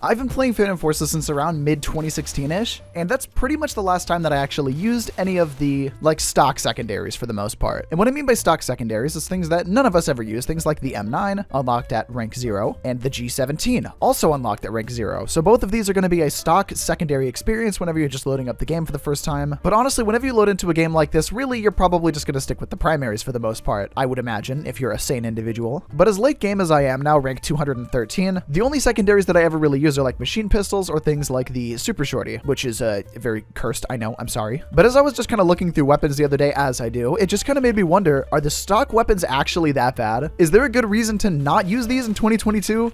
I've been playing Phantom Forces since around mid-2016-ish, and that's pretty much the last time that I actually used any of the, like, stock secondaries for the most part. And what I mean by stock secondaries is things that none of us ever use, things like the M9, unlocked at rank 0, and the G17, also unlocked at rank 0. So both of these are going to be a stock secondary experience whenever you're just loading up the game for the first time. But honestly, whenever you load into a game like this, really, you're probably just going to stick with the primaries for the most part, I would imagine, if you're a sane individual. But as late game as I am, now rank 213, the only secondaries that I ever really use are like machine pistols or things like the Super Shorty, which is very cursed, I know, I'm sorry. But as I was just kind of looking through weapons the other day, as I do, it just kind of made me wonder, are the stock weapons actually that bad? Is there a good reason to not use these in 2022?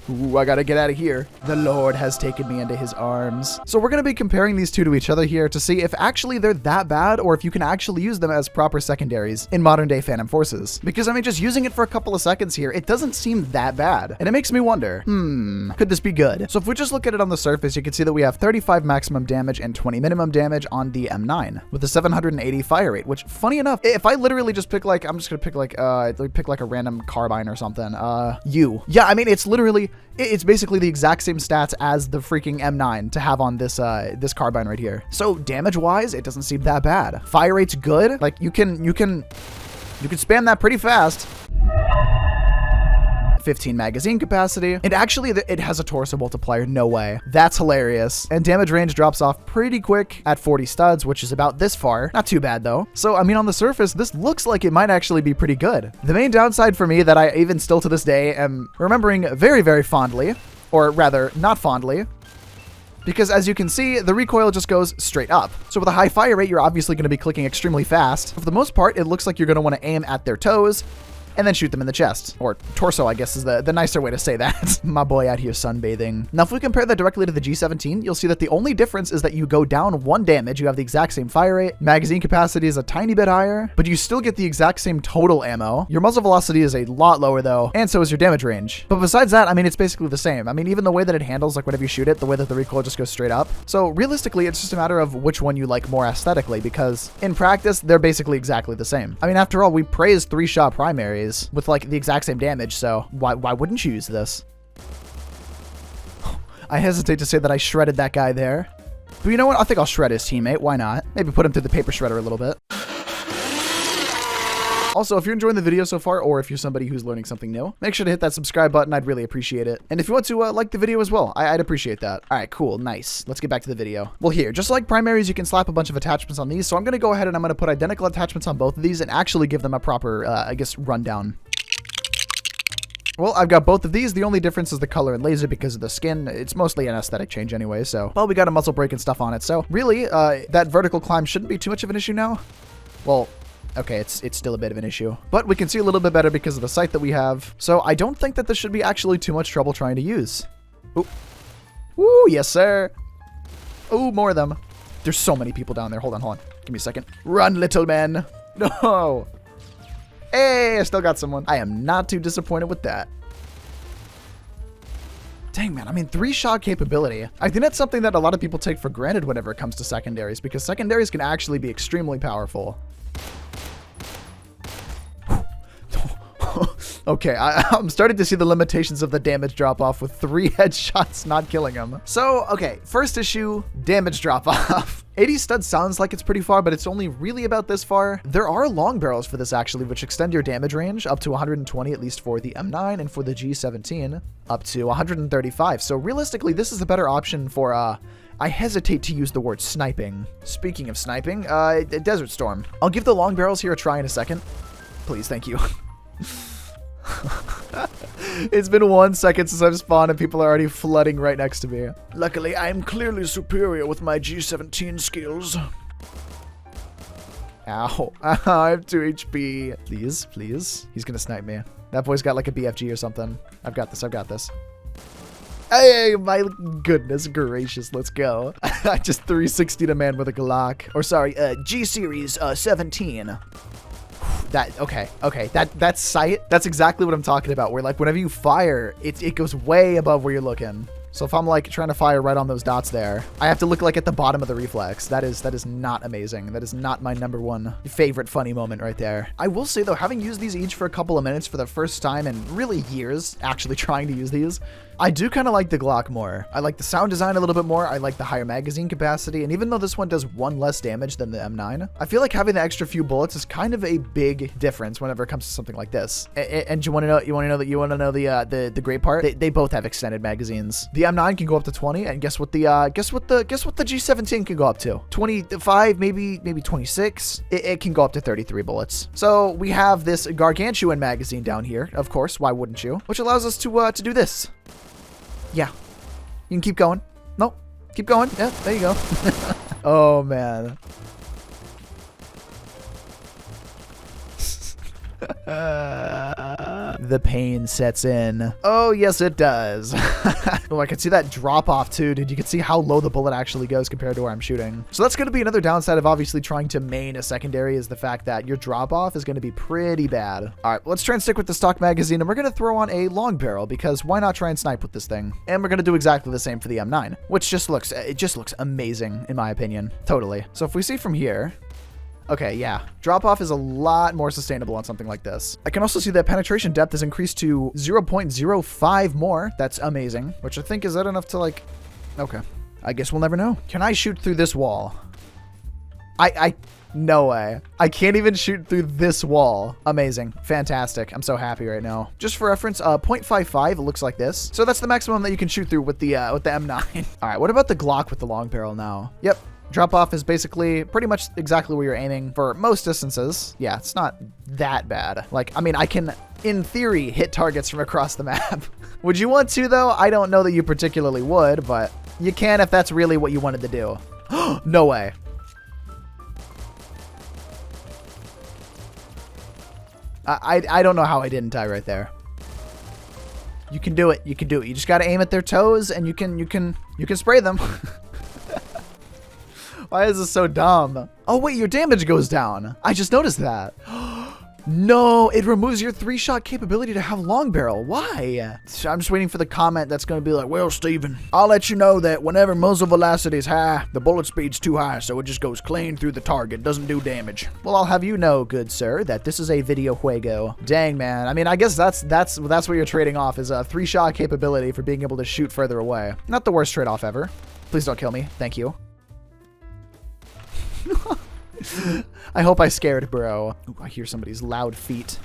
Ooh, I gotta get out of here. The Lord has taken me into his arms. So we're gonna be comparing these two to each other here to see if actually they're that bad or if you can actually use them as proper secondaries in modern day Phantom Forces. Because I mean, just using it for a couple of seconds here, it doesn't seem that bad. And it makes me wonder, could this be good? So if we just look at it on the surface, you can see that we have 35 maximum damage and 20 minimum damage on the M9 with a 780 fire rate, which funny enough, if I literally just pick like, I'm just gonna pick like a random carbine or something, yeah, I mean, it's basically the exact same stats as the freaking M9 to have on this this carbine right here. So damage-wise, it doesn't seem that bad. Fire rate's good. Like you can spam that pretty fast. 15 magazine capacity. And actually, it has a torso multiplier. No way. That's hilarious. And damage range drops off pretty quick at 40 studs, which is about this far. Not too bad, though. So, I mean, on the surface, this looks like it might actually be pretty good. The main downside for me that I even still to this day am remembering very, very fondly, or rather, not fondly, because as you can see, the recoil just goes straight up. So with a high fire rate, you're obviously going to be clicking extremely fast. For the most part, it looks like you're going to want to aim at their toes, and then shoot them in the chest. Or torso, I guess is the nicer way to say that. My boy out here sunbathing. Now, if we compare that directly to the G17, you'll see that the only difference is that you go down 1 damage. You have the exact same fire rate. Magazine capacity is a tiny bit higher, but you still get the exact same total ammo. Your muzzle velocity is a lot lower though, and so is your damage range. But besides that, I mean, it's basically the same. I mean, even the way that it handles, like whenever you shoot it, the way that the recoil just goes straight up. So realistically, it's just a matter of which one you like more aesthetically, because in practice, they're basically exactly the same. I mean, after all, we praised 3-shot primaries with like the exact same damage, so why wouldn't you use this? I hesitate to say that I shredded that guy there, but you know what? I think I'll shred his teammate. Why not? Maybe put him through the paper shredder a little bit. Also, if you're enjoying the video so far, or if you're somebody who's learning something new, make sure to hit that subscribe button. I'd really appreciate it. And if you want to like the video as well, I'd appreciate that. All right, cool, nice. Let's get back to the video. Well, here, just like primaries, you can slap a bunch of attachments on these. So I'm going to go ahead and I'm going to put identical attachments on both of these and actually give them a proper, I guess, rundown. Well, I've got both of these. The only difference is the color and laser because of the skin. It's mostly an aesthetic change anyway, so. Well, we got a muzzle brake and stuff on it, so really, that vertical climb shouldn't be too much of an issue now. Well, okay, it's still a bit of an issue. But we can see a little bit better because of the sight that we have. So I don't think that this should be actually too much trouble trying to use. Ooh. Woo, yes, sir. Ooh, more of them. There's so many people down there. Hold on. Give me a second. Run, little man. No. Hey, I still got someone. I am not too disappointed with that. Dang, man. I mean, 3-shot capability. I think that's something that a lot of people take for granted whenever it comes to secondaries, because secondaries can actually be extremely powerful. Okay, I'm starting to see the limitations of the damage drop-off with 3 headshots not killing him. So, okay, first issue, damage drop-off. 80 studs sounds like it's pretty far, but it's only really about this far. There are long barrels for this actually, which extend your damage range up to 120, at least for the M9, and for the G17, up to 135. So realistically, this is a better option for, I hesitate to use the word sniping. Speaking of sniping, Desert Storm. I'll give the long barrels here a try in a second. Please, thank you. It's been 1 second since I've spawned and people are already flooding right next to me. Luckily, I am clearly superior with my G17 skills. Ow. I have 2 HP. Please. He's gonna snipe me. That boy's got like a BFG or something. I've got this. Hey, my goodness gracious, let's go. I just 360'd a man with a Glock. Or sorry, G series 17. Okay, that sight, that's exactly what I'm talking about, where like whenever you fire, it goes way above where you're looking. So if I'm like trying to fire right on those dots there, I have to look like at the bottom of the reflex. That is not amazing. That is not my #1 favorite funny moment right there. I will say though, having used these each for a couple of minutes for the first time in really years, actually trying to use these, I do kind of like the Glock more. I like the sound design a little bit more. I like the higher magazine capacity. And even though this one does 1 less damage than the M9, I feel like having the extra few bullets is kind of a big difference whenever it comes to something like this. And you want to know the great part? They both have extended magazines. The M9 can go up to 20, and guess what the G17 can go up to? 25, maybe 26. It can go up to 33 bullets. So we have this gargantuan magazine down here, of course. Why wouldn't you? Which allows us to do this. Yeah, you can keep going. Nope, keep going. Yeah, there you go. Oh man. The pain sets in. Oh, yes, it does. Oh, I can see that drop off too, dude. You can see how low the bullet actually goes compared to where I'm shooting. So that's going to be another downside of obviously trying to main a secondary, is the fact that your drop off is going to be pretty bad. All right, let's try and stick with the stock magazine, and we're going to throw on a long barrel because why not try and snipe with this thing? And we're going to do exactly the same for the M9, which just looks amazing in my opinion. Totally. So if we see from here, okay, yeah. Drop-off is a lot more sustainable on something like this. I can also see that penetration depth is increased to 0.05 more. That's amazing. Which I think, is that enough to like... Okay. I guess we'll never know. Can I shoot through this wall? No way. I can't even shoot through this wall. Amazing. Fantastic. I'm so happy right now. Just for reference, 0.55, it looks like this. So that's the maximum that you can shoot through with the M9. All right, what about the Glock with the long barrel now? Yep. Drop off is basically pretty much exactly where you're aiming for most distances. Yeah, it's not that bad. Like, I mean, I can, in theory, hit targets from across the map. Would you want to, though? I don't know that you particularly would, but you can if that's really what you wanted to do. No way. I don't know how I didn't die right there. You can do it. You can do it. You just got to aim at their toes, and you can spray them. Why is this so dumb? Oh, wait, your damage goes down. I just noticed that. No, it removes your 3-shot capability to have long barrel. Why? I'm just waiting for the comment that's going to be like, well, Steven, I'll let you know that whenever muzzle velocity is high, the bullet speed's too high, so it just goes clean through the target, doesn't do damage. Well, I'll have you know, good sir, that this is a video juego. Dang, man. I mean, I guess that's what you're trading off, is a 3-shot capability for being able to shoot further away. Not the worst trade-off ever. Please don't kill me. Thank you. I hope I scared bro. Ooh, I hear somebody's loud feet.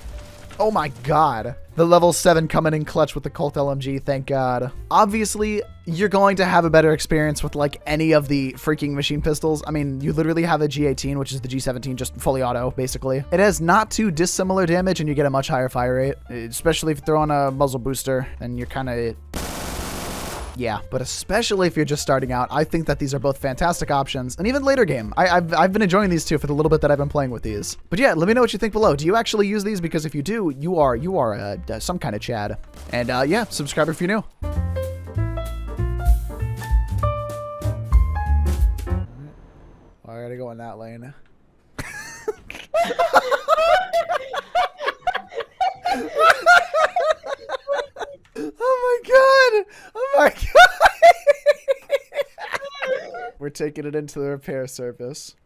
Oh my god. The level 7 coming in clutch with the Colt LMG, thank god. Obviously, you're going to have a better experience with like any of the freaking machine pistols. I mean, you literally have a G18, which is the G17, just fully auto, basically. It has not too dissimilar damage, and you get a much higher fire rate, especially if you throw on a muzzle booster, then you're kind of... Yeah, but especially if you're just starting out, I think that these are both fantastic options. And even later game, I've been enjoying these two for the little bit that I've been playing with these. But yeah, let me know what you think below. Do you actually use these? Because if you do, you are some kind of Chad. And yeah, subscribe if you're new. I gotta go in that lane. Oh my god! Oh my god! We're taking it into the repair service.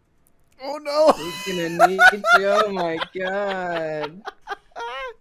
Oh no! He's gonna need you. Oh my god!